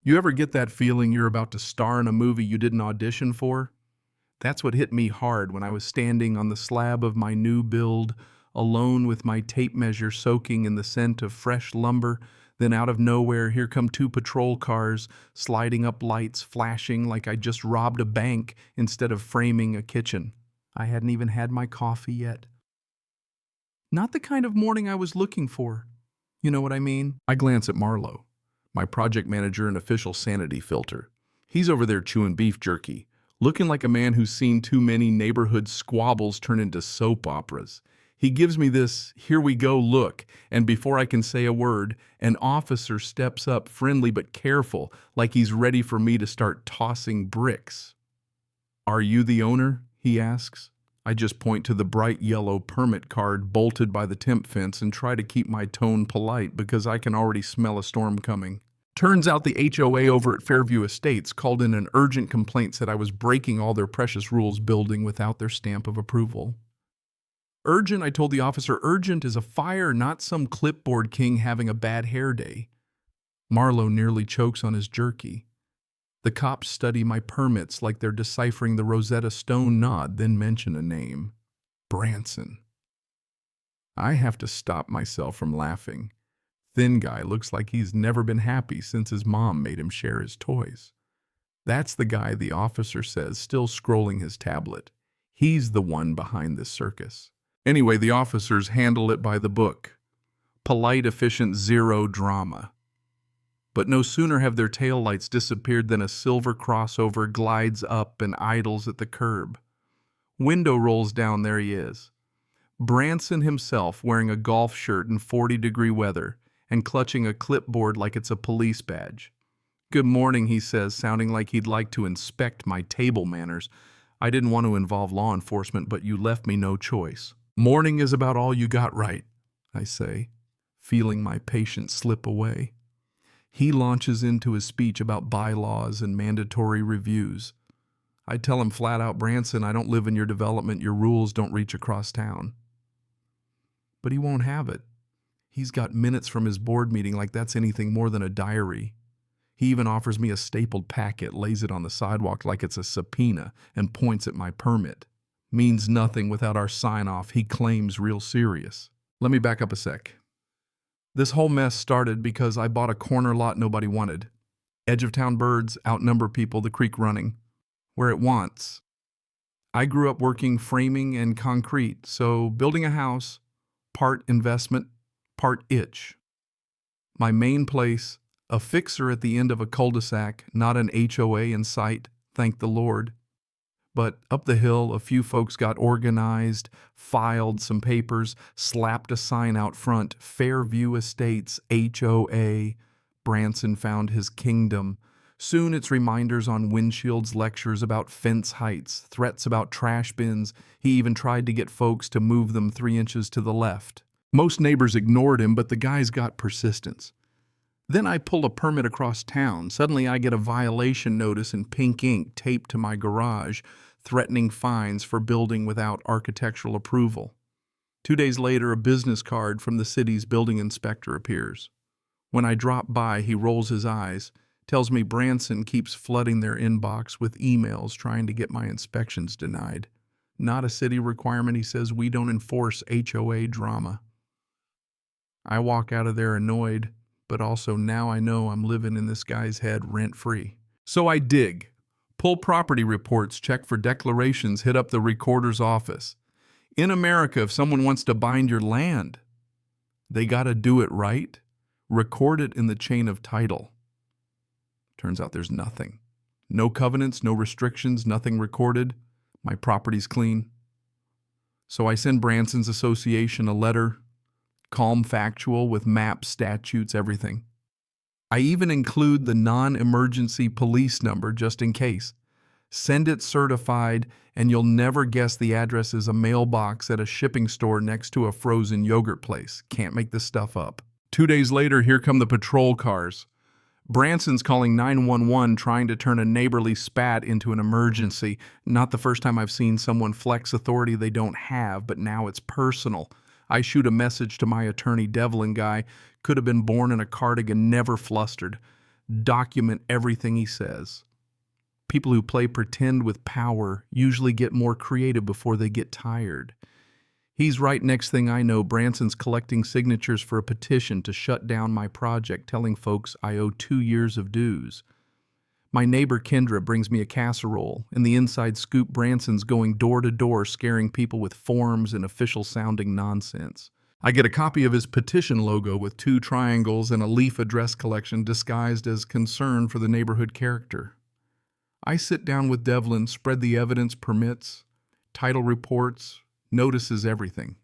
You ever get that feeling you're about to star in a movie you didn't audition for? That's what hit me hard when I was standing on the slab of my new build, alone with my tape measure soaking in the scent of fresh lumber. Then out of nowhere, here come two patrol cars, sliding up lights, flashing like I just robbed a bank instead of framing a kitchen. I hadn't even had my coffee yet. Not the kind of morning I was looking for. You know what I mean? I glance at Marlowe, my project manager and official sanity filter. He's over there chewing beef jerky, looking like a man who's seen too many neighborhood squabbles turn into soap operas. He gives me this "here we go" look, and before I can say a word, an officer steps up, friendly but careful, like he's ready for me to start tossing bricks. "Are you the owner?" he asks. I just point to the bright yellow permit card bolted by the temp fence and try to keep my tone polite because I can already smell a storm coming. Turns out the HOA over at Fairview Estates called in an urgent complaint, said I was breaking all their precious rules building without their stamp of approval. Urgent, I told the officer, urgent is a fire, not some clipboard king having a bad hair day. Marlowe nearly chokes on his jerky. The cops study my permits like they're deciphering the Rosetta Stone, nod, then mention a name. Branson. I have to stop myself from laughing. Thin guy looks like he's never been happy since his mom made him share his toys. That's the guy, the officer says, still scrolling his tablet. He's the one behind this circus. Anyway, the officers handle it by the book. Polite, efficient, zero drama. But no sooner have their taillights disappeared than a silver crossover glides up and idles at the curb. Window rolls down, there he is. Branson himself, wearing a golf shirt in 40-degree weather and clutching a clipboard like it's a police badge. "Good morning," he says, sounding like he'd like to inspect my table manners. "I didn't want to involve law enforcement, but you left me no choice." "Morning is about all you got right," I say, feeling my patience slip away. He launches into his speech about bylaws and mandatory reviews. I tell him flat out, "Branson, I don't live in your development. Your rules don't reach across town." But he won't have it. He's got minutes from his board meeting like that's anything more than a diary. He even offers me a stapled packet, lays it on the sidewalk like it's a subpoena, and points at my permit. Means nothing without our sign-off, he claims, real serious. Let me back up a sec. This whole mess started because I bought a corner lot nobody wanted. Edge of town birds outnumber people, the creek running where it wants. I grew up working framing and concrete, so building a house, part investment, part itch. My main place, a fixer at the end of a cul-de-sac, not an HOA in sight, thank the Lord. But up the hill, a few folks got organized, filed some papers, slapped a sign out front, Fairview Estates, HOA. Branson found his kingdom. Soon it's reminders on windshields, lectures about fence heights, threats about trash bins. He even tried to get folks to move them 3 inches to the left. Most neighbors ignored him, but the guy's got persistence. Then I pull a permit across town. Suddenly I get a violation notice in pink ink taped to my garage, threatening fines for building without architectural approval. 2 days later, a business card from the city's building inspector appears. When I drop by, he rolls his eyes, tells me Branson keeps flooding their inbox with emails trying to get my inspections denied. Not a city requirement, he says. We don't enforce HOA drama. I walk out of there annoyed, but also now I know I'm living in this guy's head rent-free. So I dig, pull property reports, check for declarations, hit up the recorder's office. In America, if someone wants to bind your land, they gotta do it right, record it in the chain of title. Turns out there's nothing. No covenants, no restrictions, nothing recorded. My property's clean. So I send Branson's association a letter, calm, factual, with maps, statutes, everything. I even include the non-emergency police number just in case. Send it certified, and you'll never guess the address is a mailbox at a shipping store next to a frozen yogurt place. Can't make this stuff up. 2 days later, here come the patrol cars. Branson's calling 911, trying to turn a neighborly spat into an emergency. Not the first time I've seen someone flex authority they don't have, but now it's personal. I shoot a message to my attorney, Devlin guy, could have been born in a cardigan, never flustered. Document everything he says. People who play pretend with power usually get more creative before they get tired. He's right. Next thing I know, Branson's collecting signatures for a petition to shut down my project, telling folks I owe 2 years of dues. My neighbor Kendra brings me a casserole, and the inside scoop: Branson's going door to door scaring people with forms and official-sounding nonsense. I get a copy of his petition logo with 2 triangles and a leaf address collection disguised as concern for the neighborhood character. I sit down with Devlin, spread the evidence, permits, title reports, notices, everything.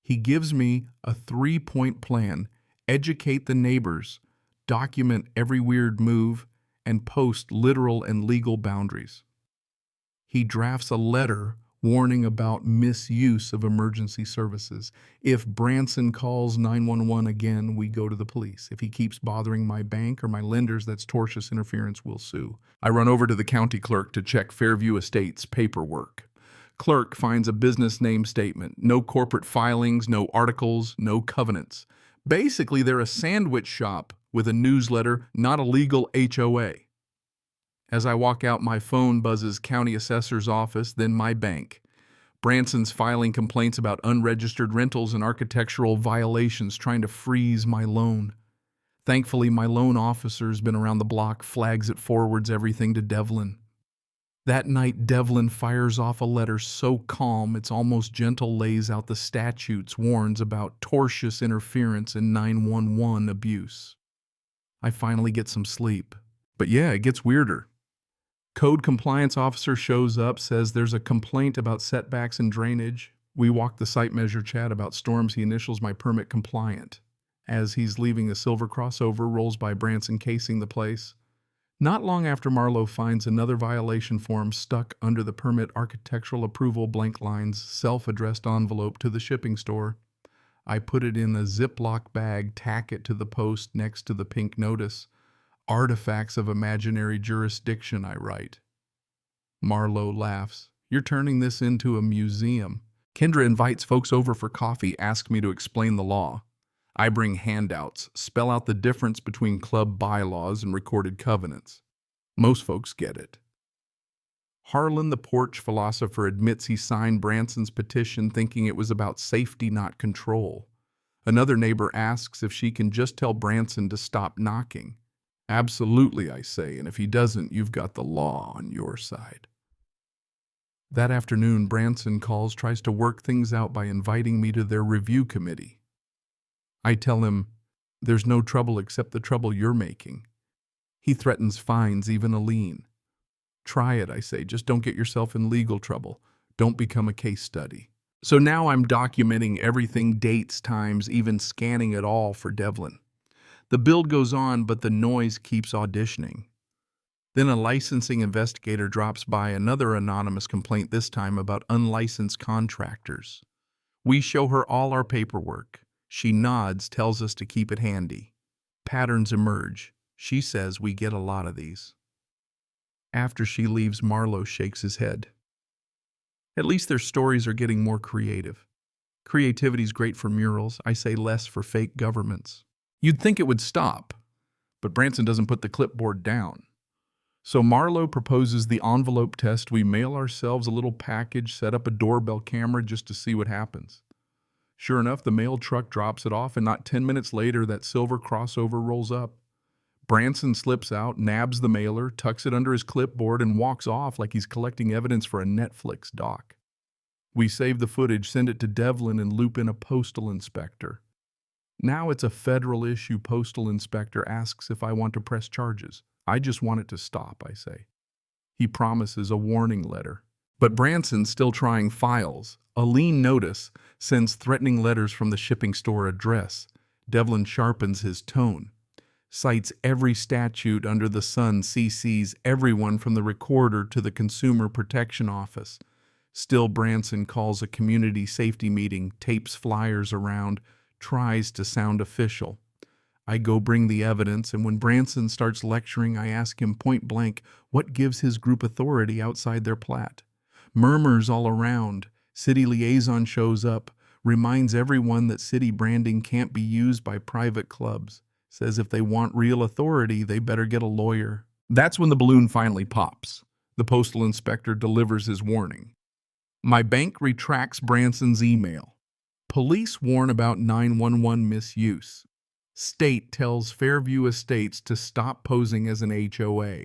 He gives me a 3-point plan: educate the neighbors, document every weird move, and post literal and legal boundaries. He drafts a letter warning about misuse of emergency services. If Branson calls 911 again, we go to the police. If he keeps bothering my bank or my lenders, that's tortious interference, we'll sue. I run over to the county clerk to check Fairview Estates paperwork. Clerk finds a business name statement. No corporate filings, no articles, no covenants. Basically, they're a sandwich shop with a newsletter, not a legal HOA. As I walk out, my phone buzzes: county assessor's office, then my bank. Branson's filing complaints about unregistered rentals and architectural violations, trying to freeze my loan. Thankfully, my loan officer's been around the block, flags it, forwards everything to Devlin. That night, Devlin fires off a letter so calm it's almost gentle, lays out the statutes, warns about tortious interference and 911 abuse. I finally get some sleep. But yeah, it gets weirder. Code compliance officer shows up, says there's a complaint about setbacks and drainage. We walk the site measure, chat about storms. He initials my permit compliant. As he's leaving, the silver crossover rolls by Branson, casing the place. Not long after, Marlowe finds another violation form stuck under the permit: architectural approval, blank lines, self-addressed envelope to the shipping store. I put it in a Ziploc bag, tack it to the post next to the pink notice. Artifacts of imaginary jurisdiction, I write. Marlowe laughs. You're turning this into a museum. Kendra invites folks over for coffee, asks me to explain the law. I bring handouts, spell out the difference between club bylaws and recorded covenants. Most folks get it. Harlan, the porch philosopher, admits he signed Branson's petition thinking it was about safety, not control. Another neighbor asks if she can just tell Branson to stop knocking. Absolutely, I say, and if he doesn't, you've got the law on your side. That afternoon, Branson calls, tries to work things out by inviting me to their review committee. I tell him, there's no trouble except the trouble you're making. He threatens fines, even a lien. Try it, I say, just don't get yourself in legal trouble. Don't become a case study. So now I'm documenting everything, dates, times, even scanning it all for Devlin. The build goes on, but the noise keeps auditioning. Then a licensing investigator drops by, another anonymous complaint, this time about unlicensed contractors. We show her all our paperwork. She nods, tells us to keep it handy. Patterns emerge. She says we get a lot of these. After she leaves, Marlowe shakes his head. At least their stories are getting more creative. Creativity's great for murals, I say, less for fake governments. You'd think it would stop, but Branson doesn't put the clipboard down. So Marlowe proposes the envelope test. We mail ourselves a little package, set up a doorbell camera just to see what happens. Sure enough, the mail truck drops it off, and not 10 minutes later, that silver crossover rolls up. Branson slips out, nabs the mailer, tucks it under his clipboard, and walks off like he's collecting evidence for a Netflix doc. We save the footage, send it to Devlin, and loop in a postal inspector. Now it's a federal issue. Postal inspector asks if I want to press charges. I just want it to stop, I say. He promises a warning letter. But Branson's still trying files. A lien notice sends threatening letters from the shipping store address. Devlin sharpens his tone, cites every statute under the sun, CCs everyone from the recorder to the Consumer Protection Office. Still, Branson calls a community safety meeting, tapes flyers around, tries to sound official. I go bring the evidence, and when Branson starts lecturing, I ask him point blank what gives his group authority outside their plat. Murmurs all around. City liaison shows up, reminds everyone that city branding can't be used by private clubs. Says if they want real authority, they better get a lawyer. That's when the balloon finally pops. The postal inspector delivers his warning. My bank retracts Branson's email. Police warn about 911 misuse. State tells Fairview Estates to stop posing as an HOA.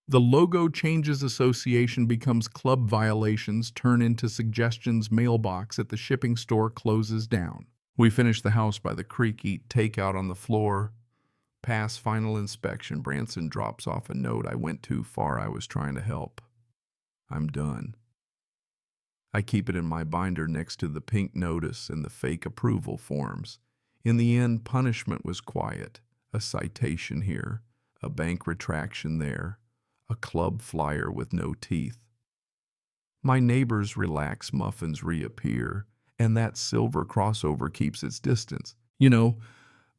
The logo changes association becomes club violations turn into suggestions mailbox at the shipping store closes down. We finish the house by the creek, eat takeout on the floor. Pass final inspection. Branson drops off a note. I went too far. I was trying to help. I'm done. I keep it in my binder next to the pink notice and the fake approval forms. In the end, punishment was quiet. A citation here, a bank retraction there, a club flyer with no teeth. My neighbors relax, muffins reappear, and that silver crossover keeps its distance.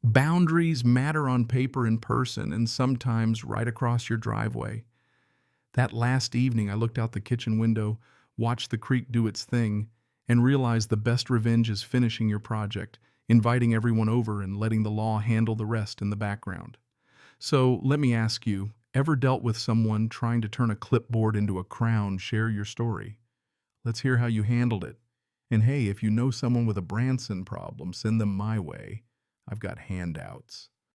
Boundaries matter on paper in person and sometimes right across your driveway. That last evening, I looked out the kitchen window, watched the creek do its thing, and realized the best revenge is finishing your project, inviting everyone over and letting the law handle the rest in the background. So let me ask you, ever dealt with someone trying to turn a clipboard into a crown? Share your story. Let's hear how you handled it. And hey, if you know someone with a Branson problem, send them my way. I've got handouts.